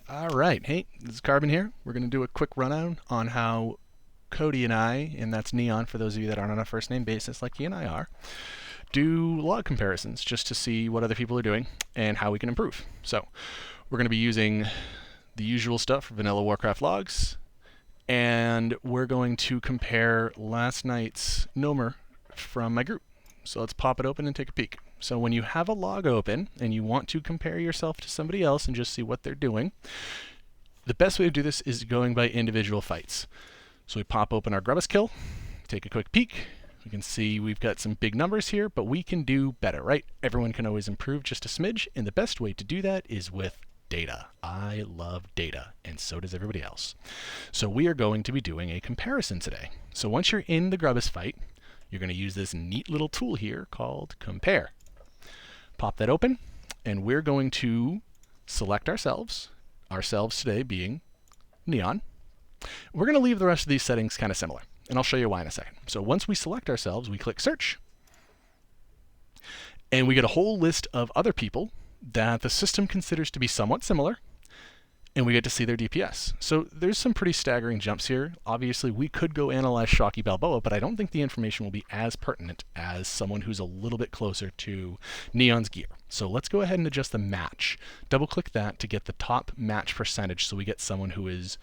All right, hey, this is Carbon here. We're going to do a quick rundown on how Cody and I, and that's Neon for those of you that aren't on a first name basis like he and I are, do log comparisons just to see what other people are doing and how we can improve. So we're going to be using the usual stuff, vanilla Warcraft logs, and we're going to compare last night's Nomer from my group. So let's pop it open and take a peek. So when you have a log open and you want to compare yourself to somebody else and just see what they're doing, the best way to do this is going by individual fights. So we pop open our Grubbus kill, take a quick peek. We can see we've got some big numbers here, but we can do better, right? Everyone can always improve just a smidge, and the best way to do that is with data. I love data, and so does everybody else. So we are going to be doing a comparison today. So once you're in the Grubbus fight, you're going to use this neat little tool here called Compare. Pop that open, and we're going to select ourselves today being Neon. We're going to leave the rest of these settings kind of similar, and I'll show you why in a second. So once we select ourselves, we click Search, and we get a whole list of other people that the system considers to be somewhat similar, and we get to see their DPS. So there's some pretty staggering jumps here. Obviously, we could go analyze Shocky Balboa, but I don't think the information will be as pertinent as someone who's a little bit closer to Neon's gear. So let's go ahead and adjust the match. Double-click that to get the top match percentage so we get someone who is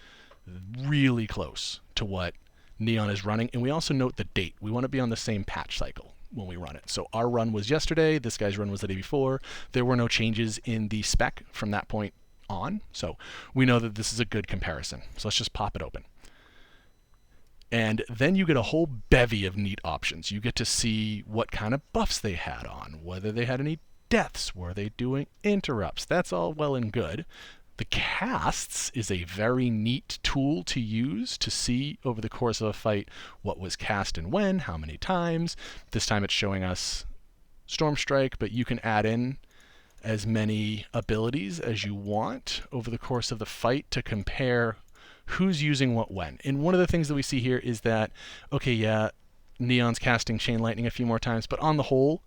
really close to what Neon is running. And we also note the date. We want to be on the same patch cycle when we run it. So our run was yesterday. This guy's run was the day before. There were no changes in the spec from that point on, so we know that this is a good comparison. So let's just pop it open. And then you get a whole bevy of neat options. You get to see what kind of buffs they had on, whether they had any deaths, were they doing interrupts. That's all well and good. The casts is a very neat tool to use to see over the course of a fight what was cast and when, how many times. This time it's showing us Storm Strike, but you can add in as many abilities as you want over the course of the fight to compare who's using what when. And one of the things that we see here is that, okay, yeah, Neon's casting Chain Lightning a few more times, but on the whole,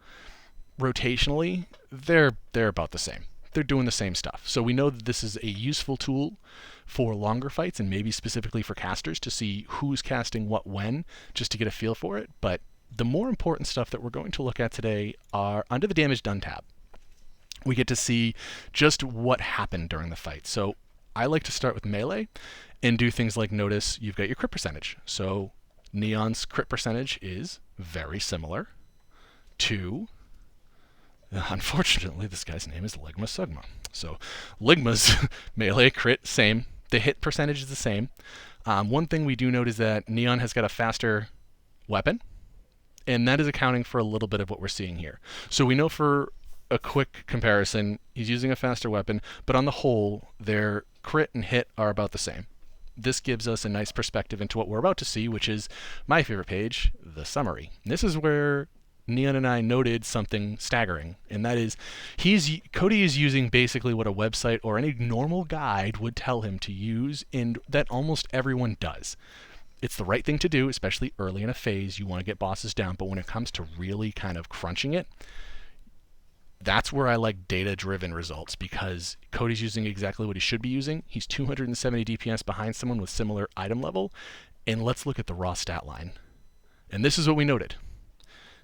rotationally, they're about the same. They're doing the same stuff. So we know that this is a useful tool for longer fights and maybe specifically for casters to see who's casting what when, just to get a feel for it. But the more important stuff that we're going to look at today are under the Damage Done tab. We get to see just what happened during the fight. So I like to start with melee and do things like notice you've got your crit percentage. So Neon's crit percentage is very similar to, unfortunately, this guy's name is Ligma Sugma. So Ligma's melee crit, same. The hit percentage is the same. One thing we do note is that Neon has got a faster weapon, and that is accounting for a little bit of what we're seeing here. So we know for a quick comparison, he's using a faster weapon, but on the whole, their crit and hit are about the same. This gives us a nice perspective into what we're about to see, which is my favorite page, the summary. And this is where Neon and I noted something staggering, and that is Cody is using basically what a website or any normal guide would tell him to use, and that almost everyone does. It's the right thing to do, especially early in a phase. You want to get bosses down, but when it comes to really kind of crunching it, that's where I like data-driven results, because Cody's using exactly what he should be using. He's 270 DPS behind someone with similar item level. And let's look at the raw stat line. And this is what we noted.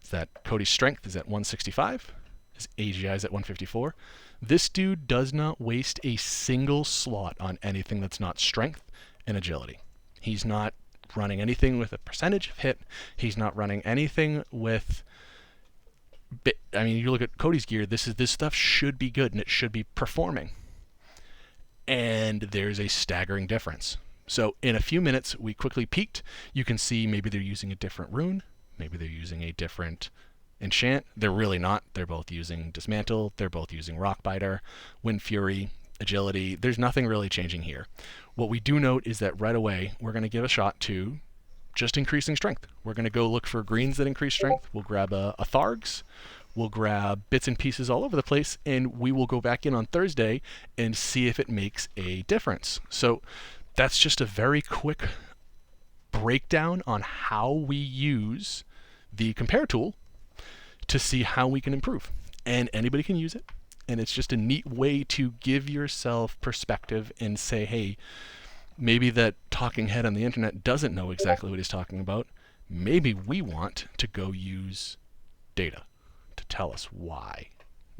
It's that Cody's strength is at 165. His AGI is at 154. This dude does not waste a single slot on anything that's not strength and agility. He's not running anything with a percentage of hit. He's not running anything with... I mean, you look at Cody's gear, this stuff should be good and it should be performing. And there's a staggering difference. So in a few minutes, we quickly peeked. You can see maybe they're using a different rune. Maybe they're using a different enchant. They're really not. They're both using Dismantle. They're both using Rockbiter, Wind Fury, Agility. There's nothing really changing here. What we do note is that right away, we're going to give a shot to just increasing strength. We're going to go look for greens that increase strength. We'll grab a Thargs. We'll grab bits and pieces all over the place, and we will go back in on Thursday and see if it makes a difference. So that's just a very quick breakdown on how we use the compare tool to see how we can improve. And anybody can use it. And it's just a neat way to give yourself perspective and say, hey, maybe that talking head on the internet doesn't know exactly what he's talking about. Maybe we want to go use data to tell us why.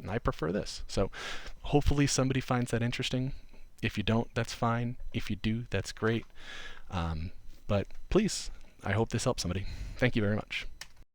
And I prefer this. So hopefully somebody finds that interesting. If you don't, that's fine. If you do, that's great. But please, I hope this helps somebody. Thank you very much.